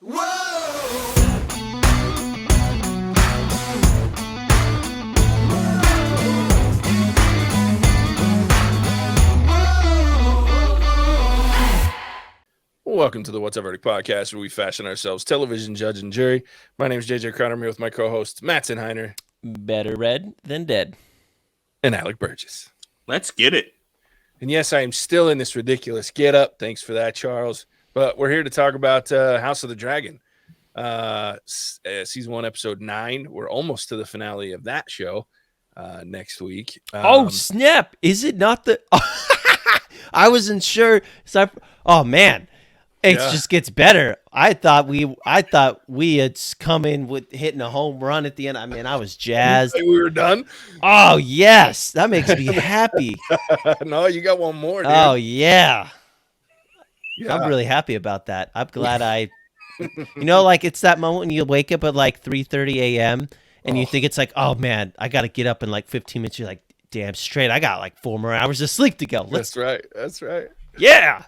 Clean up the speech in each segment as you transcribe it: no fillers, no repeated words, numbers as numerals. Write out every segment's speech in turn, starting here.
Welcome to the What's Up Verdict podcast, where we fashion ourselves television judge and jury. My name is JJ Crowder. I'm here with my co-hosts Mattson Heiner, better read than dead, and Alec Burgess. Let's get it. And yes, I am still in this ridiculous get up. Thanks for that, Charles. But we're here to talk about House of the Dragon, season 1, episode 9. We're almost to the finale of that show next week. Oh snap! Is it not the? I wasn't sure. Oh man. It just gets better. I thought we had come in with hitting a home run at the end. I mean, I was jazzed. We were done. Oh yes, that makes me happy. No, you got one more, dude. Oh yeah. I'm really happy about that. I'm glad like it's that moment when you wake up at like 3:30 a.m. and you think it's like, oh man, I got to get up in like 15 minutes. You're like, damn straight, I got like 4 more hours of sleep to go. That's right. Yeah.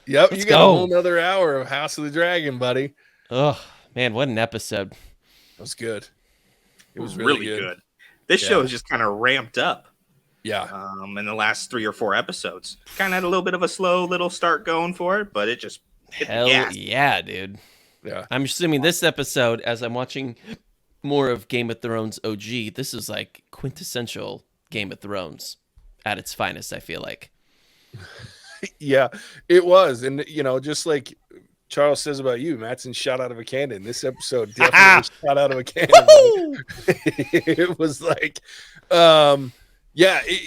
Yep, you got a whole nother hour of House of the Dragon, buddy. Oh, man, what an episode. That was good. It was really good. This show is just kind of ramped up. Yeah. In the last 3 or 4 episodes. Kind of had a little bit of a slow little start going for it, but it just hit the gas. Yeah, dude. Yeah. I'm assuming this episode, as I'm watching more of Game of Thrones OG, this is like quintessential Game of Thrones at its finest, I feel like. Yeah, it was. And, just like Charles says about you, Mattson shot out of a cannon. This episode definitely shot out of a cannon. It was like,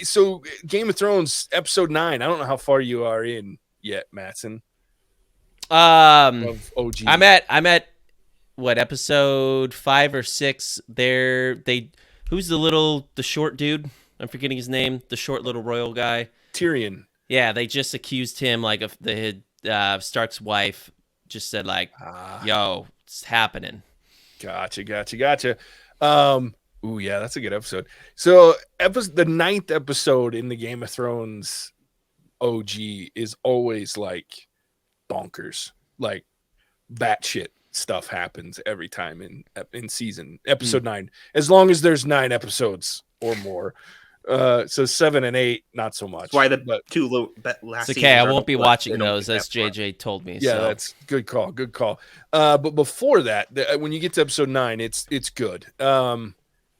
so Game of Thrones episode 9. I don't know how far you are in yet, Mattson. Of OG. I'm at what, episode 5 or 6? Who's the short dude? I'm forgetting his name. The short little royal guy. Tyrion. Yeah, they just accused him like of Stark's wife. Just said like, "Yo, it's happening." Gotcha. Ooh, yeah, that's a good episode. So, the 9th episode in the Game of Thrones OG is always like bonkers, like batshit stuff happens every time in season episode 9. As long as there's 9 episodes or more. So 7 and 8, not so much. That's why the last. It's okay. I won't be watching those, as JJ told me. Yeah, that's good call. But before that, when you get to episode 9, it's good.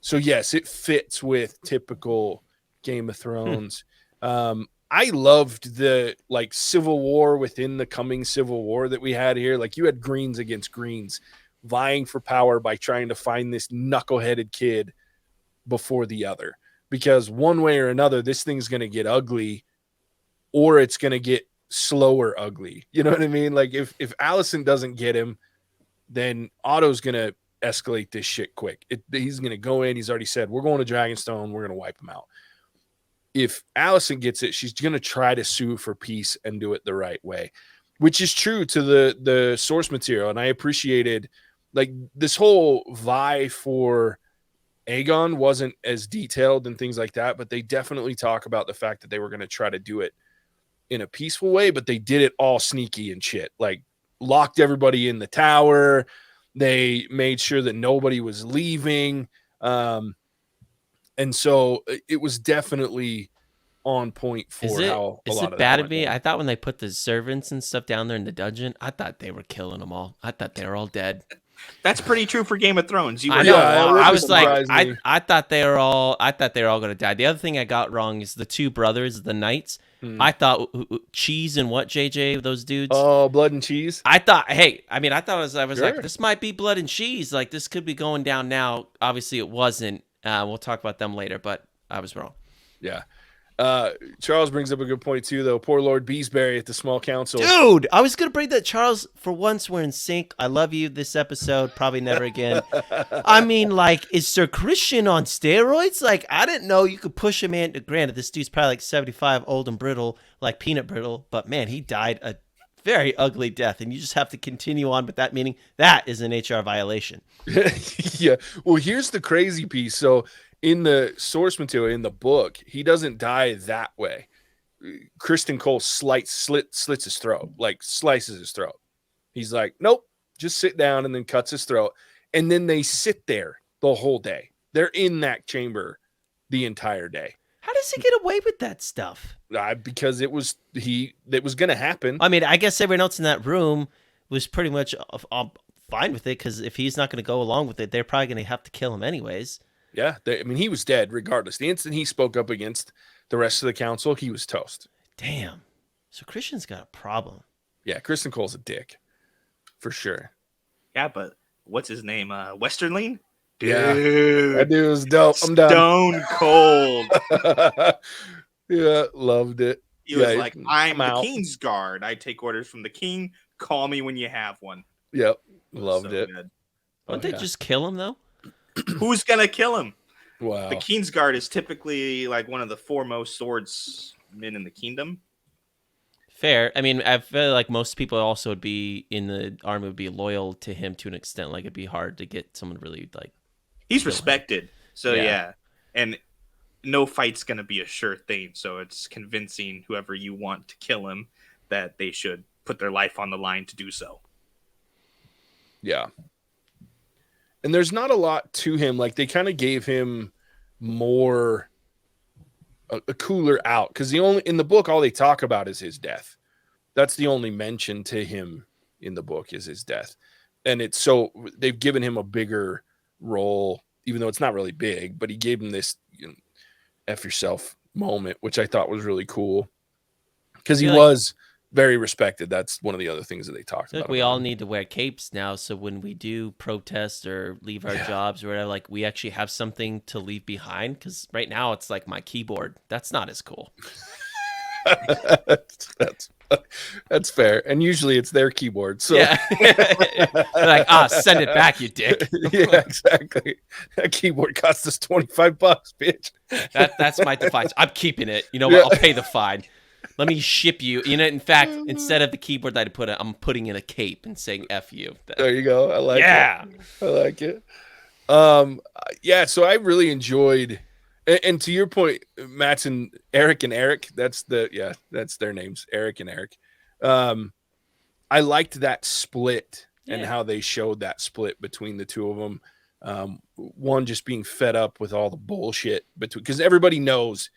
So yes, it fits with typical Game of Thrones. I loved the civil war within the coming civil war that we had here. Like, you had Greens against Greens vying for power by trying to find this knuckleheaded kid before the other. Because one way or another, this thing's going to get ugly, or it's going to get slower ugly. You know what I mean? Like, if Alicent doesn't get him, then Otto's going to escalate this shit quick. He's going to go in. He's already said, we're going to Dragonstone. We're going to wipe him out. If Alicent gets it, she's going to try to sue for peace and do it the right way, which is true to the source material. And I appreciated, like, this whole vie for Aegon wasn't as detailed and things like that, but they definitely talk about the fact that they were going to try to do it in a peaceful way, but they did it all sneaky and shit. Like, locked everybody in the tower. They made sure that nobody was leaving. And so it was definitely on point for how a lot of that went down. Is it bad of me? I thought when they put the servants and stuff down there in the dungeon, I thought they were killing them all. I thought they were all dead. That's pretty true for Game of Thrones. I know. I was like, I thought they were all going to die. The other thing I got wrong is the 2 brothers, the knights. I thought Cheese and what, JJ, those dudes? Oh, Blood and Cheese. I thought like, this might be Blood and Cheese. Like, this could be going down now. Obviously, it wasn't. We'll talk about them later, but I was wrong. Yeah. Charles brings up a good point too, though. Poor Lord Beesbury at the small council. Dude, I was gonna bring that. Charles, for once we're in sync. I love you this episode. Probably never again. I mean, like, is Sir Christian on steroids? Like, I didn't know you could push a man. Granted, this dude's probably like 75, old and brittle, like peanut brittle. But man, he died a very ugly death, and you just have to continue on with that. Meaning that is an HR violation. Yeah. Well, here's the crazy piece. So, in the source material, in the book, he doesn't die that way. Kristen Cole slits his throat, like slices his throat. He's like, nope, Just sit down, and then cuts his throat. And then they sit there the whole day. They're in that chamber the entire day. How does he get away with that stuff? Because it was going to happen. I mean, I guess everyone else in that room was pretty much fine with it, because if he's not going to go along with it, they're probably going to have to kill him anyways. Yeah, I mean, he was dead regardless. The instant he spoke up against the rest of the council, he was toast. Damn. So Christian's got a problem. Yeah, Kristen Cole's a dick, for sure. Yeah, but what's his name? Westerling? Dude. Yeah, that dude was dope. I'm done. Stone cold. Yeah, loved it. He was like, I'm the King's guard. I take orders from the king. Call me when you have one. Yep, loved it. Good. Wouldn't they just kill him, though? Who's going to kill him? Wow. The King's guard is typically like one of the foremost swordsmen in the kingdom. Fair. I mean, I feel like most people also would be in the army would be loyal to him to an extent. Like, it'd be hard to get someone really like. He's respected, so yeah, and no fight's gonna be a sure thing. So it's convincing whoever you want to kill him that they should put their life on the line to do so. Yeah, and there's not a lot to him. Like, they kind of gave him more a cooler out, because in the book all they talk about is his death. That's the only mention to him in the book is his death, and it's so they've given him a bigger role, even though it's not really big, but he gave him this F yourself moment, which I thought was really cool, because he was very respected. That's one of the other things that they talked about. We all need to wear capes now, so when we do protest or leave our jobs or whatever, like, we actually have something to leave behind, because right now it's like my keyboard. That's not as cool. That's fair, and usually it's their keyboard. So yeah, like, send it back, you dick. Yeah, exactly. That keyboard cost us $25, bitch. That's my defiance. I'm keeping it. You know what? I'll pay the fine. Let me ship you. You know, in fact, instead of the keyboard that I put it, I'm putting in a cape and saying "F you." There you go. I like it. I like it. So I really enjoyed. And to your point, Mattson, Eric and Eric, that's their names, Eric and Eric. I liked that split and how they showed that split between the two of them. One just being fed up with all the bullshit because everybody knows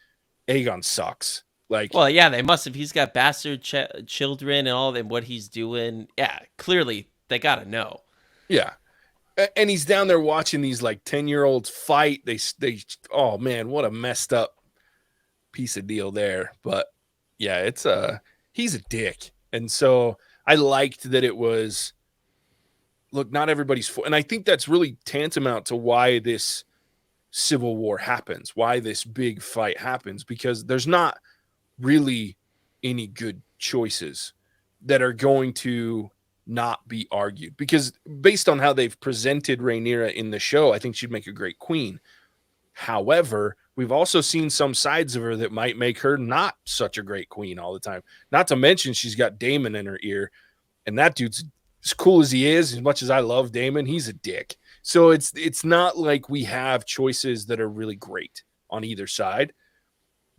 Aegon sucks. Like, well, yeah, they must have. He's got bastard children and all, and what he's doing. Yeah, clearly they gotta know. Yeah. And he's down there watching these like 10-year-olds fight. They oh man, what a messed up piece of deal there. But yeah, he's a dick. And so I liked that it was, look, not everybody's and I think that's really tantamount to why this civil war happens, why this big fight happens, because there's not really any good choices that are going to not be argued, because based on how they've presented Rhaenyra in the show, I think she'd make a great queen. However, we've also seen some sides of her that might make her not such a great queen all the time. Not to mention she's got Daemon in her ear, and that dude's as cool as he is. As much as I love Daemon, he's a dick. So it's not like we have choices that are really great on either side,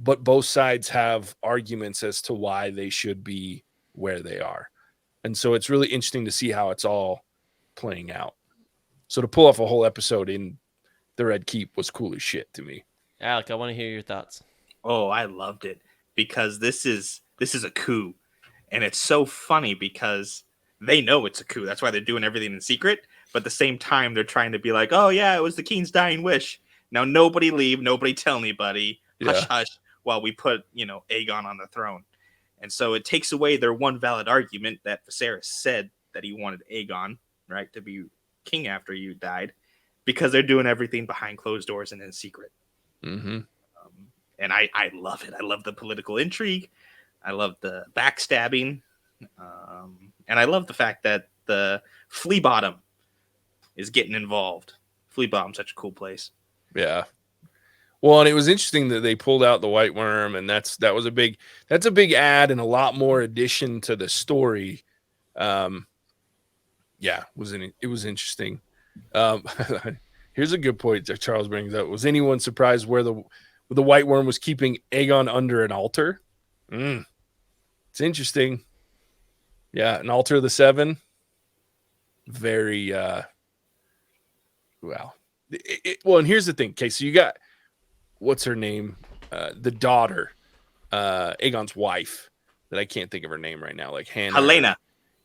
but both sides have arguments as to why they should be where they are. And so it's really interesting to see how it's all playing out. So to pull off a whole episode in the Red Keep was cool as shit to me. Alec, I want to hear your thoughts. Oh, I loved it, because this is a coup. And it's so funny because they know it's a coup. That's why they're doing everything in secret. But at the same time, they're trying to be like, oh, yeah, it was the king's dying wish. Now, nobody leave. Nobody tell anybody. Hush, hush, while we put, Aegon on the throne. And so it takes away their one valid argument that Viserys said that he wanted Aegon, right, to be king after you died, because they're doing everything behind closed doors and in secret. Mm-hmm. And I love it. I love the political intrigue. I love the backstabbing. And I love the fact that the Flea Bottom is getting involved. Flea Bottom's such a cool place. Yeah. Well, and it was interesting that they pulled out the White Worm, and that's a big add and a lot more addition to the story. It was interesting. Here's a good point that Charles brings up. Was anyone surprised where the White Worm was keeping Aegon under an altar? It's interesting. Yeah, an altar of the seven. very well. And here's the thing. Okay, so you got what's her name, the daughter, Aegon's wife, that I can't think of her name right now, like Hannah.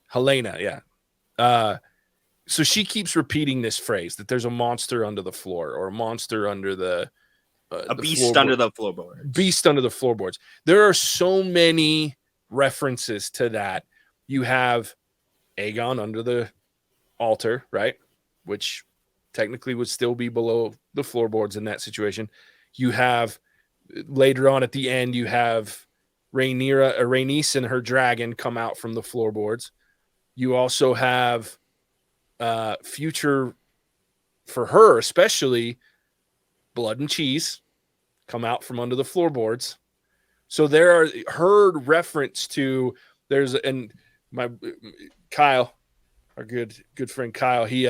Helena, yeah. So she keeps repeating this phrase that there's a monster under the floor, or a monster under the beast under the floorboards. Beast under the floorboards. There are so many references to that. You have Aegon under the altar, right? Which technically would still be below the floorboards in that situation. You have later on at the end, you have Rhaenys and her dragon come out from the floorboards. You also have future, for her especially, blood and cheese come out from under the floorboards. So there are heard reference to and my Kyle, our good friend Kyle, he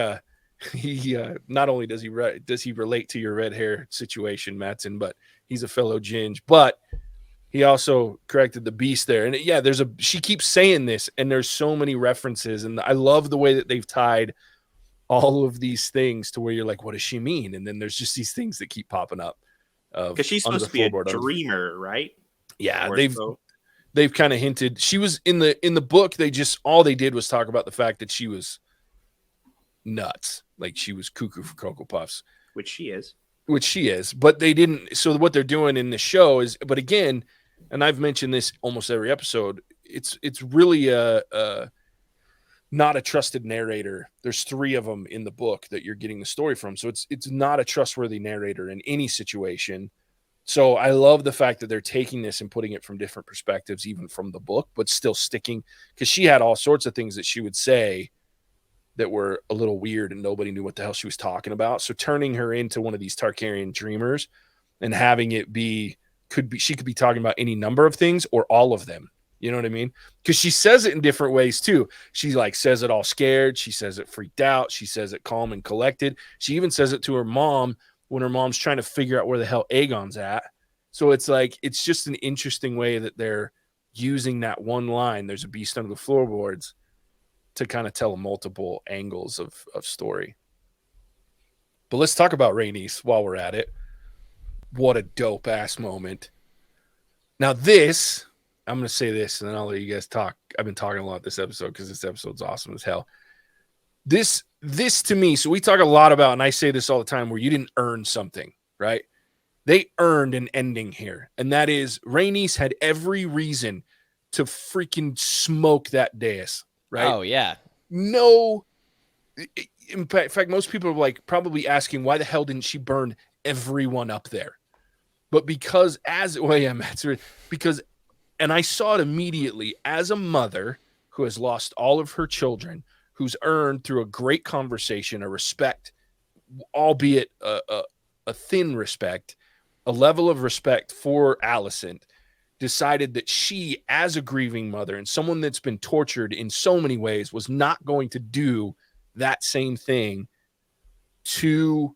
not only does he relate to your red hair situation, Mattson, but he's a fellow Ginge, but he also corrected the beast there. And yeah, she keeps saying this, and there's so many references, and I love the way that they've tied all of these things to where you're like, what does she mean? And then there's just these things that keep popping up. Because she's supposed to be a dreamer, right? Yeah, they've kind of hinted. She was in the book. All they did was talk about the fact that she was nuts, like she was cuckoo for Cocoa Puffs, which she is. But they didn't. So what they're doing in the show is, but again, and I've mentioned this almost every episode, it's really not a trusted narrator. There's 3 of them in the book that you're getting the story from. So it's not a trustworthy narrator in any situation. So I love the fact that they're taking this and putting it from different perspectives, even from the book, but still sticking, because she had all sorts of things that she would say that were a little weird and nobody knew what the hell she was talking about. So turning her into one of these Targaryen dreamers and having it she could be talking about any number of things or all of them. You know what I mean? Because she says it in different ways too. She like says it all scared. She says it freaked out. She says it calm and collected. She even says it to her mom when her mom's trying to figure out where the hell Aegon's at. So it's like, it's just an interesting way that they're using that one line, there's a beast under the floorboards, to kind of tell multiple angles of story. But let's talk about Rhaenys while we're at it. What a dope ass moment. Now this, I'm going to say this and then I'll let you guys talk. I've been talking a lot this episode because this episode's awesome as hell. This to me, so we talk a lot about, and I say this all the time, where you didn't earn something, right? They earned an ending here. And that is Rhaenys had every reason to freaking smoke that dais, right? Oh, yeah. No. In fact, most people are like probably asking, why the hell didn't she burn everyone up there? But because and I saw it immediately as a mother who has lost all of her children, who's earned through a great conversation, a respect, albeit a thin respect, a level of respect for Alicent, decided that she, as a grieving mother and someone that's been tortured in so many ways, was not going to do that same thing to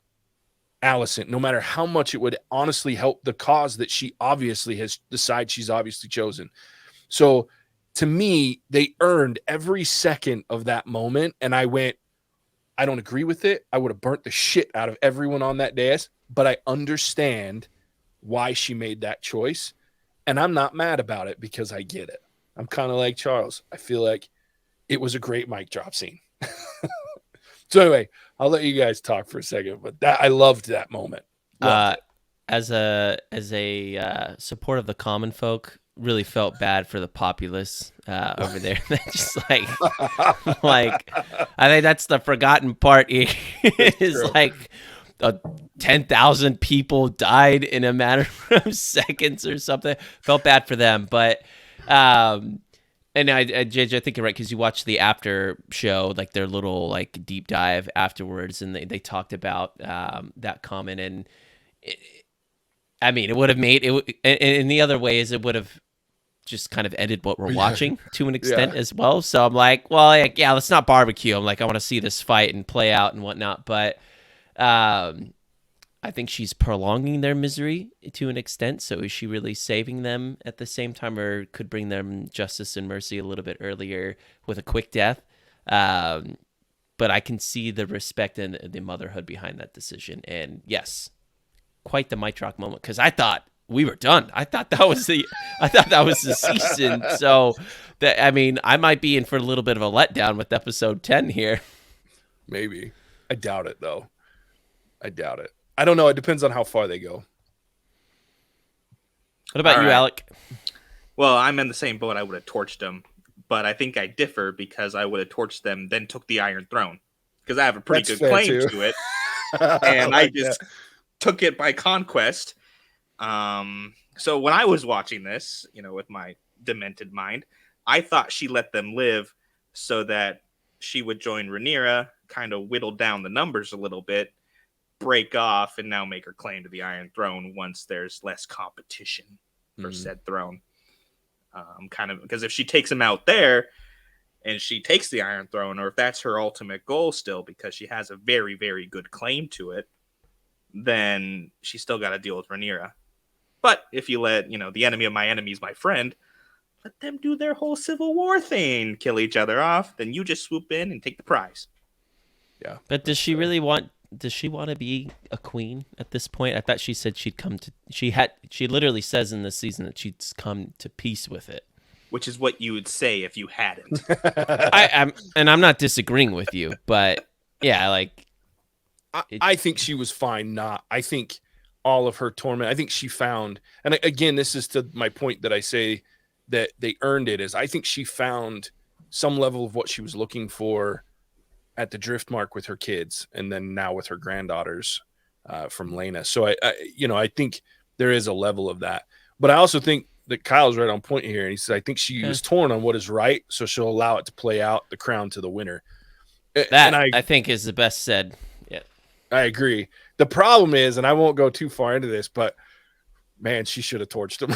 Alicent, no matter how much it would honestly help the cause that she obviously has decided she's obviously chosen. So to me, they earned every second of that moment. And I went, I don't agree with it. I would have burnt the shit out of everyone on that dais, but I understand why she made that choice. And I'm not mad about it because I get it. I'm kind of like Charles. I feel like it was a great mic drop scene. So anyway, I'll let you guys talk for a second, but I loved that moment. As a support of the common folk, really felt bad for the populace over there. Just like I think that's the forgotten part here. Is like 10,000 people died in a matter of seconds or something. Felt bad for them, but and JJ, I think you're right, because you watched the after show, like their little like deep dive afterwards, and they talked about that comment, and it would have made it. In the other ways, it would have just kind of ended what we're watching to an extent as well. So I'm like, well, yeah, let's not barbecue. I'm like, I want to see this fight and play out and whatnot, but I think she's prolonging their misery to an extent. So is she really saving them at the same time, or could bring them justice and mercy a little bit earlier with a quick death? but I can see the respect and the motherhood behind that decision. And yes, quite the mic drop moment, because I thought we were done. I thought that was the season. So that, I mean, I might be in for a little bit of a letdown with episode 10 here. Maybe. I doubt it though. I doubt it. I don't know. It depends on how far they go. What about All you, right. Alec? Well, I'm in the same boat. I would have torched them, but I think I differ because I would have torched them, then took the Iron Throne because I have a pretty That's good fair, claim too. to it, and I like just took it by conquest. So when I was watching this, with my demented mind, I thought she let them live so that she would join Rhaenyra, kind of whittle down the numbers a little bit, break off, and now make her claim to the Iron Throne once there's less competition for said throne. Kind of because if she takes him out there and she takes the Iron Throne, or if that's her ultimate goal still, because she has a very, very good claim to it, then she's still got to deal with Rhaenyra. But if you let, the enemy of my enemy is my friend, let them do their whole Civil War thing, kill each other off, then you just swoop in and take the prize. Yeah. But does she really want? Does she want to be a queen at this point? I thought she said she'd come to. She literally says in this season that she'd come to peace with it. Which is what you would say if you hadn't. I'm not disagreeing with you, but yeah, like I think she was fine. I think all of her torment. I think she found, and again, this is to my point that I say that they earned it. Is I think she found some level of what she was looking for at the Driftmark with her kids, and then now with her granddaughters from Lena. So I think there is a level of that, but I also think that Kyle's right on point here. And he said, I think she was torn on what is right, so she'll allow it to play out, the crown to the winner. that And I think is the best said. Yeah, I agree. The problem is, and I won't go too far into this, but man, she should have torched them.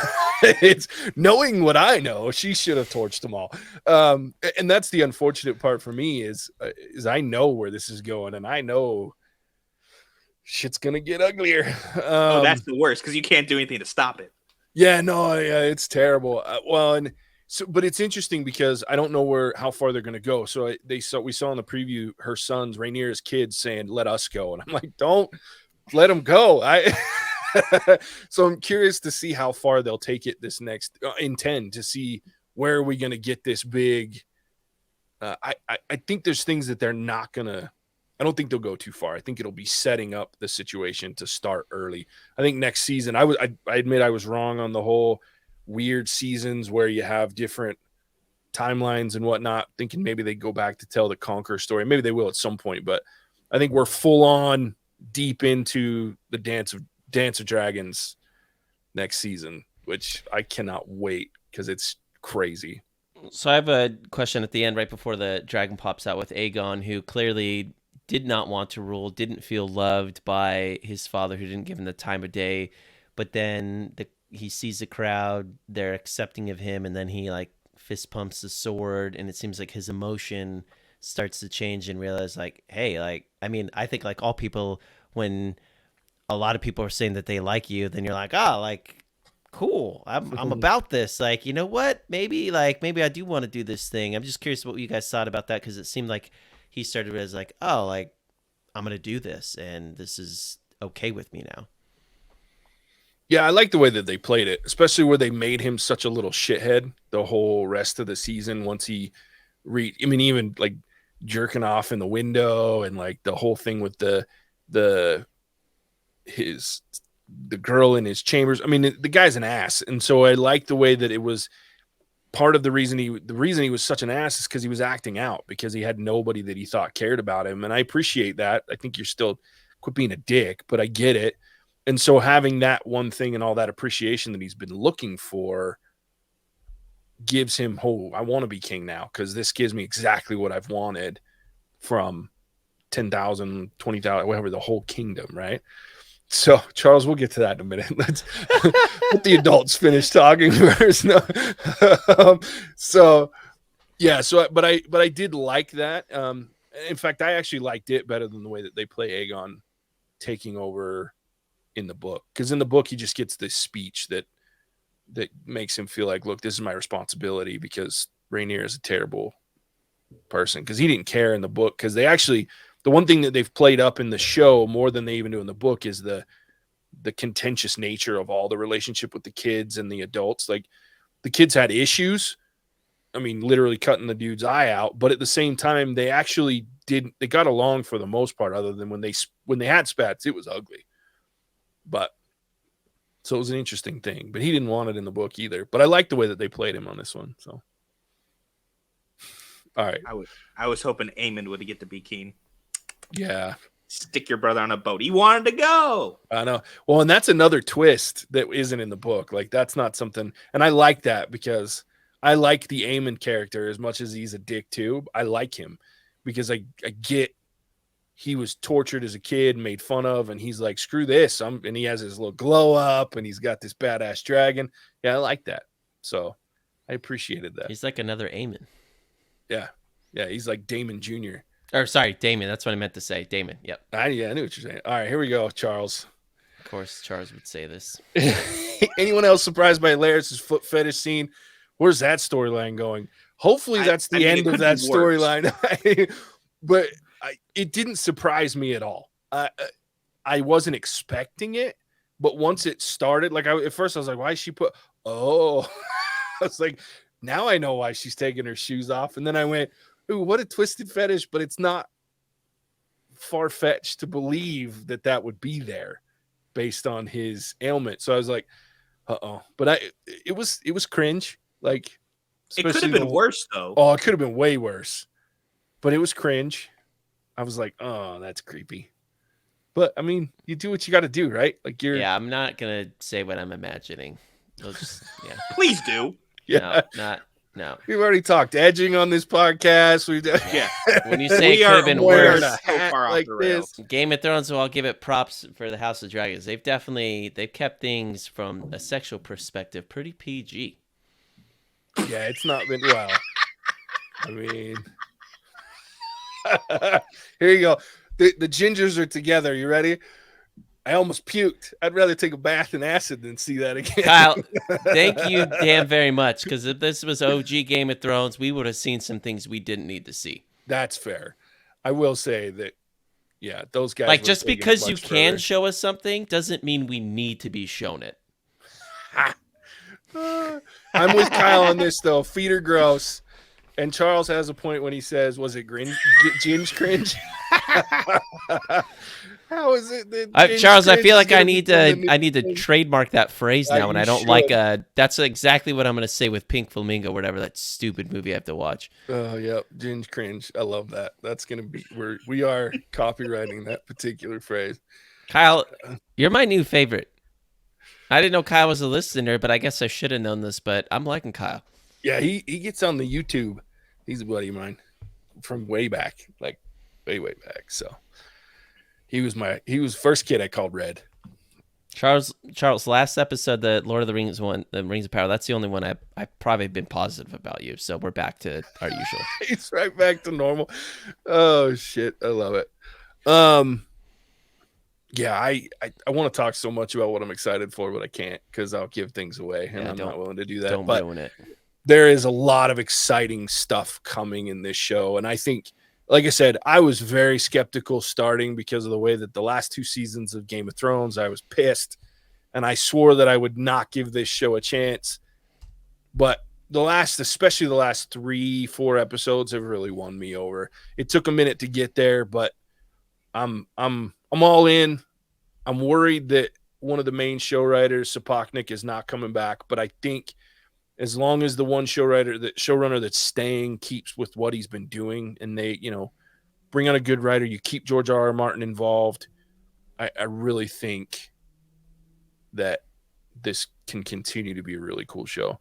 It's knowing what I know, she should have torched them all. And that's the unfortunate part for me is I know where this is going, and I know shit's gonna get uglier. That's the worst because you can't do anything to stop it. Yeah, no, yeah, it's terrible. But it's interesting because I don't know how far they're gonna go. So we saw in the preview her sons, Rhaenyra's kids, saying, "Let us go," and I'm like, "Don't let them go." So I'm curious to see how far they'll take it this next in 10 to see where are we going to get this big. I think there's things that they're not going to, I don't think they'll go too far. I think it'll be setting up the situation to start early. I think next season, I admit I was wrong on the whole weird seasons where you have different timelines and whatnot, thinking maybe they go back to tell the Conqueror story. Maybe they will at some point, but I think we're full on deep into the Dance of Dragons next season, which I cannot wait because it's crazy. So I have a question at the end, right before the dragon pops out, with Aegon, who clearly did not want to rule, didn't feel loved by his father, who didn't give him the time of day. But then he sees the crowd, they're accepting of him, and then he like fist pumps the sword, and it seems like his emotion starts to change and realize like, hey, like, I mean, I think like all people, when a lot of people are saying that they like you, then you're like, like, cool, I'm about this. Like, you know what? Maybe I do want to do this thing. I'm just curious what you guys thought about that, because it seemed like he started as like, oh, like, I'm gonna do this, and this is okay with me now. Yeah, I like the way that they played it, especially where they made him such a little shithead the whole rest of the season. Once he even like jerking off in the window, and like the whole thing with the girl in his chambers. I mean, the guy's an ass. And so I like the way that it was part of the reason he was such an ass is because he was acting out, because he had nobody that he thought cared about him. And I appreciate that. I think you're still quit being a dick, but I get it. And so having that one thing and all that appreciation that he's been looking for gives him hope. I want to be king now, because this gives me exactly what I've wanted from 10,000, 20,000, whatever, the whole kingdom, right? So, Charles, we'll get to that in a minute. Let's let the adults finish talking first. No. But I did like that. In fact, I actually liked it better than the way that they play Aegon taking over in the book, because in the book he just gets this speech that makes him feel like, look, this is my responsibility, because Rhaenyra is a terrible person because he didn't care in the book. Because they actually, the one thing that they've played up in the show more than they even do in the book is the contentious nature of all the relationship with the kids and the adults. Like the kids had issues. I mean, literally cutting the dude's eye out, but at the same time, they actually didn't. They got along for the most part, other than when they had spats, it was ugly. But so it was an interesting thing. But he didn't want it in the book either. But I like the way that they played him on this one. So, all right, I was hoping Eamon would get to be Keen. Yeah, stick your brother on a boat. He wanted to go. I know. Well, and that's another twist that isn't in the book. Like that's not something, and I like that because I like the Eamon character as much as he's a dick too. I like him because I get he was tortured as a kid, made fun of, and he's like, screw this. And he has his little glow up and he's got this badass dragon. Yeah, I like that. So I appreciated that. He's like another Eamon. Yeah. Yeah, he's like Damon Jr. Or sorry, Damon. That's what I meant to say. Damon. Yep. I knew what you're saying. All right, here we go, Charles. Of course, Charles would say this. Anyone else surprised by Laris' foot fetish scene? Where's that storyline going? Hopefully that's the end of that storyline. But it didn't surprise me at all. I wasn't expecting it, but once it started, like at first I was like, why is she put? Oh, I was like, now I know why she's taking her shoes off. And then I went, ooh, what a twisted fetish, but it's not far-fetched to believe that would be there based on his ailment. So I was like, uh-oh. But it was cringe. Like, it could have been worse though. Oh, it could have been way worse. But it was cringe. I was like, oh, that's creepy. But I mean, you do what you got to do, right? Like Yeah, I'm not gonna say what I'm imagining. Yeah. Please do. Yeah. No. We've already talked edging on this podcast. Yeah. When you say it could have been worse, so far off the rails. Game of Thrones, so I'll give it props for the House of Dragons. They've kept things from a sexual perspective pretty PG. Yeah, it's not been well. I mean, here you go. The gingers are together. You ready? I almost puked. I'd rather take a bath in acid than see that again. Kyle, thank you damn very much. Because if this was OG Game of Thrones, we would have seen some things we didn't need to see. That's fair. I will say that, yeah, those guys. Like, just because you can show us something doesn't mean we need to be shown it. I'm with Kyle on this, though. Feet are gross. And Charles has a point when he says, was it ginge cringe? How is it that Charles, I feel like I need to trademark that phrase now, and I don't like that's exactly what I'm going to say with Pink Flamingo, whatever that stupid movie I have to watch. Oh, yeah, ginge cringe. I love that. That's going to be we are copywriting that particular phrase. Kyle, you're my new favorite. I didn't know Kyle was a listener, but I guess I should have known this, but I'm liking Kyle. Yeah, he gets on the YouTube. He's a buddy of mine from way back, like way back. So he was first kid I called Red. Charles, last episode, the Lord of the Rings one, the Rings of Power, that's the only one I've probably been positive about you. So we're back to our usual. He's right back to normal. Oh shit, I love it. Yeah, I want to talk so much about what I'm excited for, but I can't because I'll give things away, and I'm not willing to do that. Don't ruin it. There is a lot of exciting stuff coming in this show, and I think, like I said, I was very skeptical starting because of the way that the last 2 seasons of Game of Thrones, I was pissed, and I swore that I would not give this show a chance. But especially the last 3-4 episodes have really won me over. It took a minute to get there, but I'm all in. I'm worried that one of the main show writers, Sapoknik, is not coming back, but I think as long as the one showrunner that's staying keeps with what he's been doing, and they, bring on a good writer, you keep George R.R. Martin involved, I really think that this can continue to be a really cool show.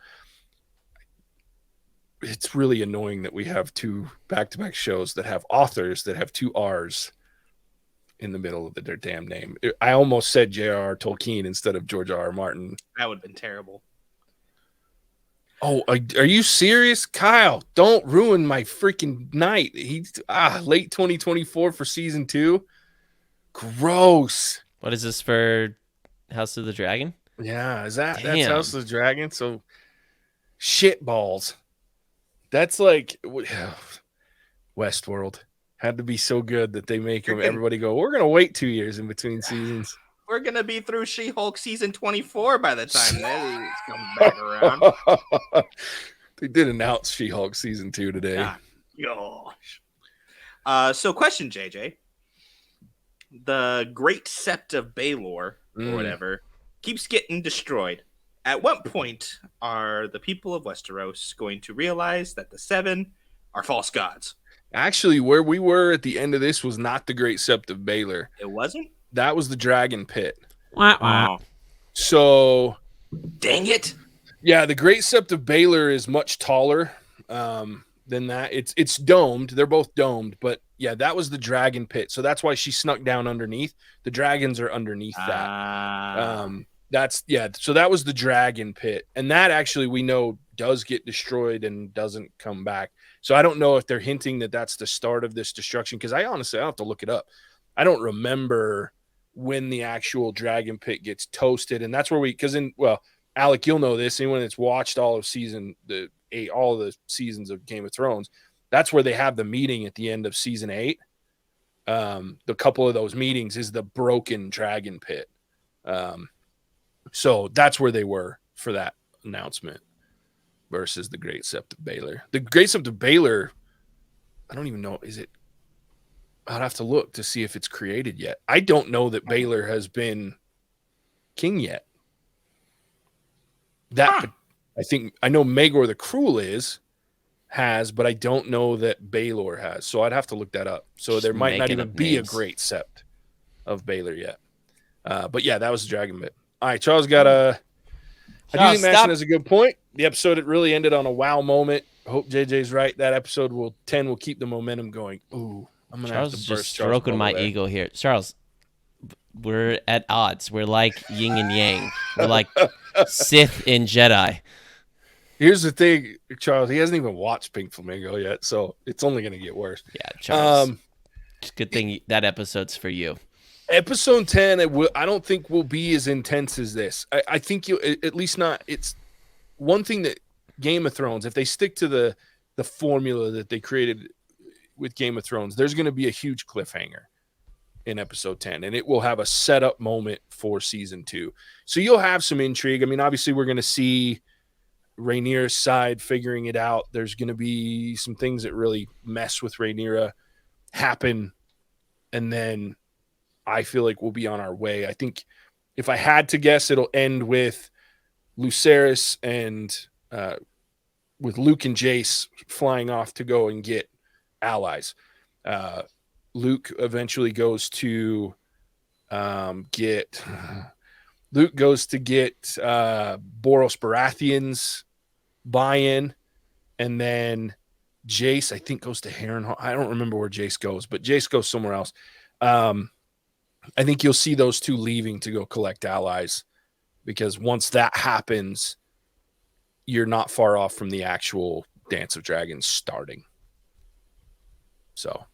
It's really annoying that we have 2 back-to-back shows that have authors that have 2 R's in the middle of their damn name. I almost said J.R.R. Tolkien instead of George R.R. Martin. That would have been terrible. Oh, are you serious? Kyle, don't ruin my freaking night. He's late 2024 for season 2. Gross. What is this for House of the Dragon? Yeah, that's House of the Dragon? So shit balls. That's like Westworld had to be so good that they make Freaking- everybody go, we're going to wait 2 years in between seasons. We're gonna be through She-Hulk season 24 by the time this comes back around. They did announce She-Hulk season 2 today. Gosh. So question, JJ. The Great Sept of Baelor, or whatever, keeps getting destroyed. At what point are the people of Westeros going to realize that the Seven are false gods? Actually, where we were at the end of this was not the Great Sept of Baelor. It wasn't? That was the Dragon Pit. Oh. So, dang it. Yeah, the Great Sept of Baelor is much taller than that. It's domed. They're both domed, but yeah, that was the Dragon Pit. So that's why she snuck down underneath. The dragons are underneath that. So that was the Dragon Pit. And that actually we know does get destroyed and doesn't come back. So I don't know if they're hinting that that's the start of this destruction, because I honestly, I have to look it up. I don't remember when the actual Dragon Pit gets toasted. And that's where Alec, you'll know this. Anyone that's watched all of all the seasons of Game of Thrones, that's where they have the meeting at the end of season 8. The couple of those meetings is the broken Dragon Pit. So that's where they were for that announcement versus the Great Sept of Baelor. The Great Sept of Baelor, I don't even know. I'd have to look to see if it's created yet. I don't know that Baelor has been king yet. I think I know Maegor the Cruel has, but I don't know that Baelor has. So I'd have to look that up. So there might not even be a Great Sept of Baelor yet. But yeah, that was the Dragon Pit. All right, Charles got I do think Mattson has a good point. The episode, it really ended on a wow moment. I hope JJ's right. That episode 10 will keep the momentum going. Ooh, I'm gonna have to burst just stroking my ego here. Charles, we're at odds. We're like yin and yang. We're like Sith and Jedi. Here's the thing, Charles. He hasn't even watched Pink Flamingo yet, so it's only going to get worse. Yeah, Charles. It's a good thing that episode's for you. Episode 10, I don't think will be as intense as this. I think you at least not. It's one thing that Game of Thrones, if they stick to the formula that they created with Game of Thrones, there's going to be a huge cliffhanger in episode 10, and it will have a setup moment for season 2. So you'll have some intrigue. I mean, obviously we're going to see Rhaenyra's side figuring it out. There's going to be some things that really mess with Rhaenyra happen, and then I feel like we'll be on our way. I think if I had to guess, it'll end with Lucerys and with Luke and Jace flying off to go and get allies. Luke eventually goes to get Boros Baratheon's buy-in, and then Jace, I think, goes to Harrenhal. I don't remember where Jace goes, but Jace goes somewhere else. I think you'll see those two leaving to go collect allies, because once that happens, you're not far off from the actual Dance of Dragons starting. So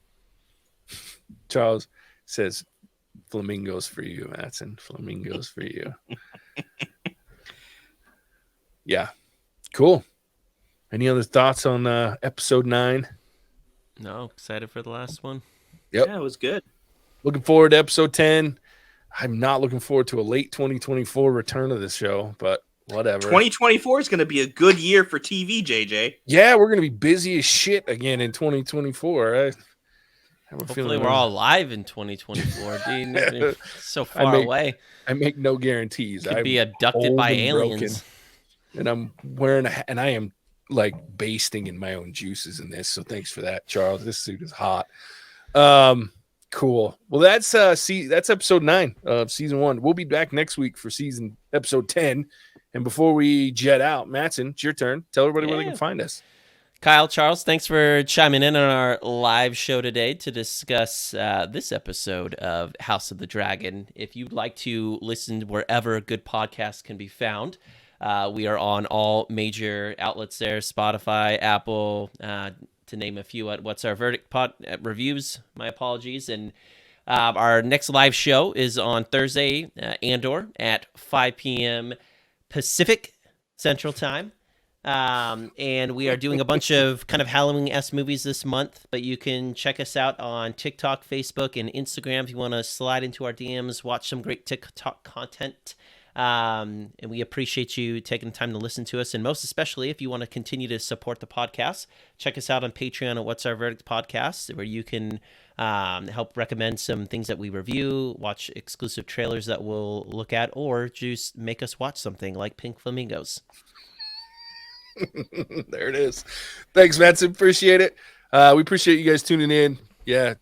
Charles says, flamingos for you, Mattson. Flamingos for you. Yeah. Cool. Any other thoughts on episode 9? No, excited for the last one. Yep. Yeah, it was good. Looking forward to episode 10. I'm not looking forward to a late 2024 return of the show, but whatever. 2024 is going to be a good year for TV, JJ. Yeah, we're going to be busy as shit again in 2024. Hopefully we're all live in 2024, dude. So far away. I make no guarantees. Could be abducted by aliens. And I'm wearing and I am like basting in my own juices in this. So thanks for that, Charles. This suit is hot. Cool. Well, that's episode 9 of season 1. We'll be back next week for episode 10. And before we jet out, Mattson, it's your turn. Tell everybody where they can find us. Kyle, Charles, thanks for chiming in on our live show today to discuss this episode of House of the Dragon. If you'd like to listen wherever good podcasts can be found, we are on all major outlets there, Spotify, Apple, to name a few. What's Our Verdict pod reviews, my apologies. And our next live show is on Thursday, Andor, at 5 p.m. Pacific Central Time. And we are doing a bunch of kind of Halloween-esque movies this month, but you can check us out on TikTok, Facebook, and Instagram if you want to slide into our DMs, watch some great TikTok content. And we appreciate you taking the time to listen to us. And most especially, if you want to continue to support the podcast, check us out on Patreon at What's Our Verdict Podcast, where you can help recommend some things that we review, watch exclusive trailers that we'll look at, or just make us watch something like Pink Flamingos. There it is. Thanks, Mattson. Appreciate it. We appreciate you guys tuning in. Yeah.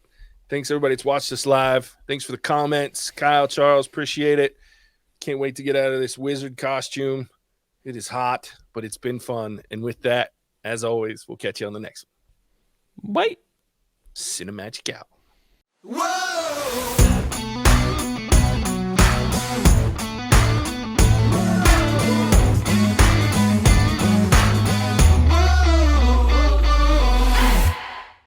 Thanks, everybody that's watched us live. Thanks for the comments. Kyle, Charles, appreciate it. Can't wait to get out of this wizard costume. It is hot, but it's been fun. And with that, as always, we'll catch you on the next one. Bye. Cinemagic out. Whoa!